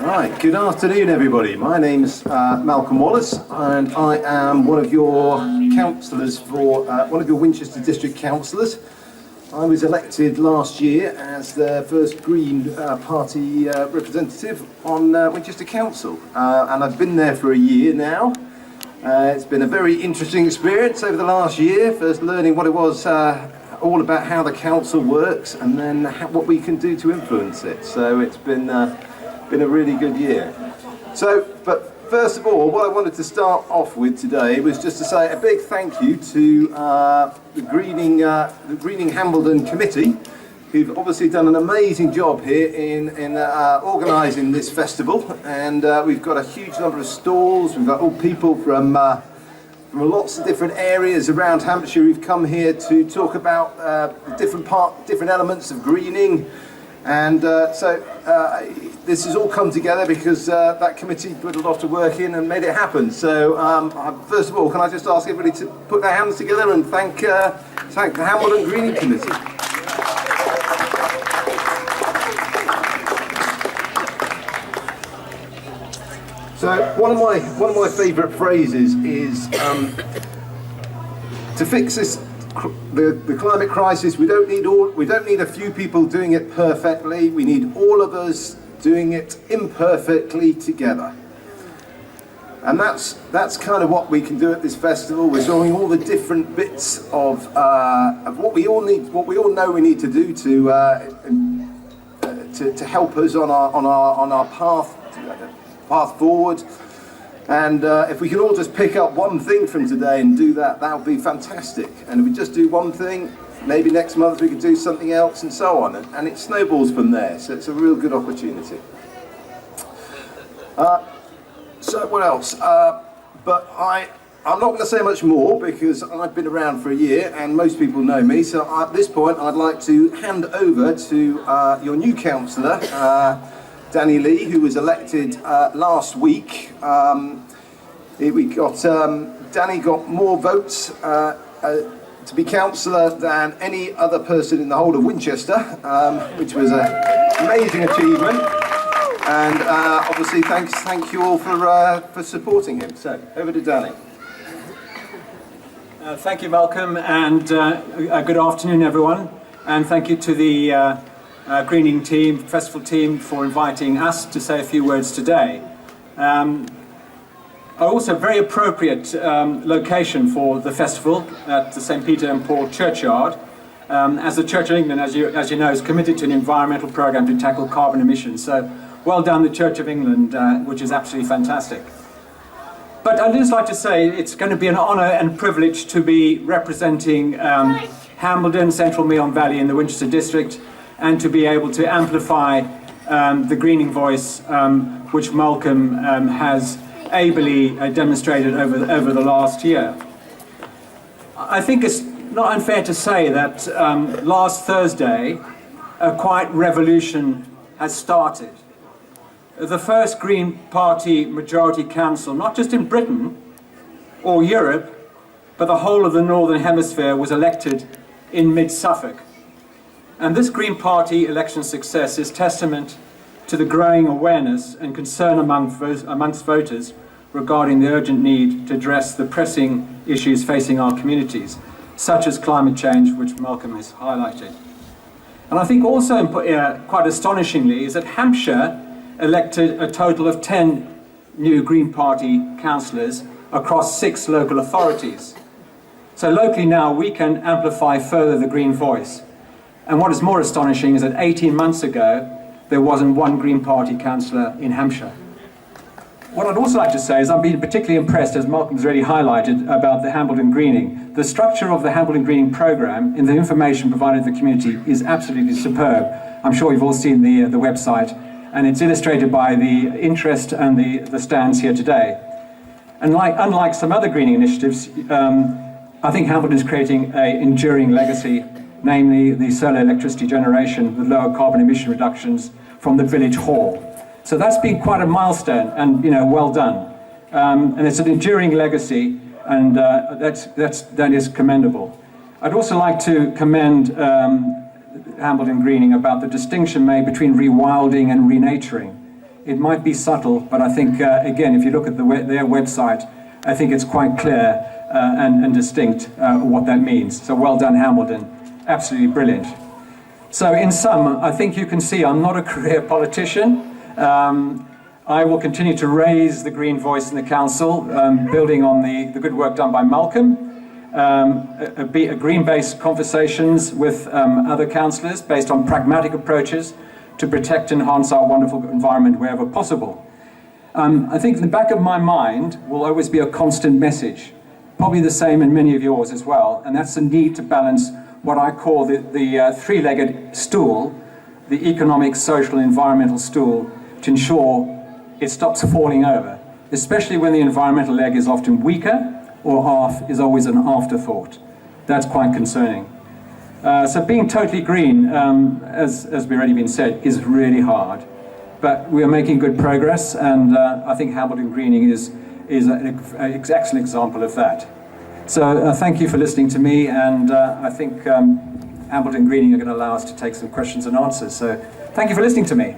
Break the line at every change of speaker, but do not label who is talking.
Right, good afternoon everybody. My name's Malcolm Wallace and I am one of your councillors for, one of your Winchester District councillors. I was elected last year as the first Green Party representative on Winchester Council and I've been there for a year now. It's been a very interesting experience over the last year, first learning what it was all about how the council works and then what we can do to influence it. So it's been a really good year. But first of all, what I wanted to start off with today was just to say a big thank you to the Greening Hambledon Committee, who've obviously done an amazing job here in organising this festival. And we've got a huge number of stalls. We've got all people from lots of different areas around Hampshire who've come here to talk about different elements of greening. And this has all come together because that committee put a lot of work in and made it happen. So first of all, can I just ask everybody to put their hands together and thank the Hambledon Greening Committee. So one of my favourite phrases is to fix this. The climate crisis, we don't need a few people doing it perfectly. We need all of us doing it imperfectly together. And that's kind of what we can do at this festival. We're showing all the different bits of what we all know we need to do to help us on our path forward. And if we can all just pick up one thing from today and do that, that would be fantastic. And if we just do one thing, maybe next month we could do something else and so on. And it snowballs from there, so it's a real good opportunity. So what else? But I'm not going to say much more because I've been around for a year and most people know me. So at this point I'd like to hand over to your new councillor, Danny Lee, who was elected last week. Danny got more votes to be councillor than any other person in the whole of Winchester, which was an amazing achievement. And obviously, thank you all for supporting him. So over to Danny.
Thank you, Malcolm, and good afternoon, everyone. And thank you to the Greening team, festival team, for inviting us to say a few words today. Also, very appropriate location for the festival at the St. Peter and Paul Churchyard, as the Church of England, as you know, is committed to an environmental programme to tackle carbon emissions. So, well done, the Church of England, which is absolutely fantastic. But I'd just like to say it's going to be an honour and privilege to be representing Hambledon, Central Meon Valley in the Winchester District, and to be able to amplify the greening voice, which Malcolm has ably demonstrated over the last year. I think it's not unfair to say that last Thursday a quiet revolution has started. The first Green Party majority council, not just in Britain or Europe, but the whole of the Northern Hemisphere, was elected in mid-Suffolk. And this Green Party election success is testament to the growing awareness and concern amongst voters regarding the urgent need to address the pressing issues facing our communities, such as climate change, which Malcolm has highlighted. And I think also quite astonishingly is that Hampshire elected a total of 10 new Green Party councillors across 6 local authorities. So locally now we can amplify further the green voice. And what is more astonishing is that 18 months ago, there wasn't one Green Party councillor in Hampshire. What I'd also like to say is I've been particularly impressed, as Malcolm's already highlighted, about the Hambledon Greening. The structure of the Hambledon Greening programme and the information provided to the community is absolutely superb. I'm sure you've all seen the website, and it's illustrated by the interest and the stands here today. And unlike some other greening initiatives, I think Hambledon is creating an enduring legacy, namely the solar electricity generation with lower carbon emission reductions from the village hall. So that's been quite a milestone, and well done. And it's an enduring legacy, and that is commendable. I'd also like to commend Hambledon Greening about the distinction made between rewilding and renaturing. It might be subtle, but I think, again, if you look at their website, I think it's quite clear and distinct what that means. So well done, Hambledon. Absolutely brilliant. So in sum, I think you can see I'm not a career politician. I will continue to raise the green voice in the council, building on the good work done by Malcolm. Green-based conversations with other councillors based on pragmatic approaches to protect and enhance our wonderful environment wherever possible. I think in the back of my mind will always be a constant message, probably the same in many of yours as well, and that's the need to balance what I call the three-legged stool, the economic, social, environmental stool, to ensure it stops falling over, especially when the environmental leg is often weaker or is always an afterthought. That's quite concerning. So being totally green, as we've already been said, is really hard. But we are making good progress, and I think Hambledon Greening is an excellent example of that. So thank you for listening to me, and I think Hambledon Greening are going to allow us to take some questions and answers. So thank you for listening to me.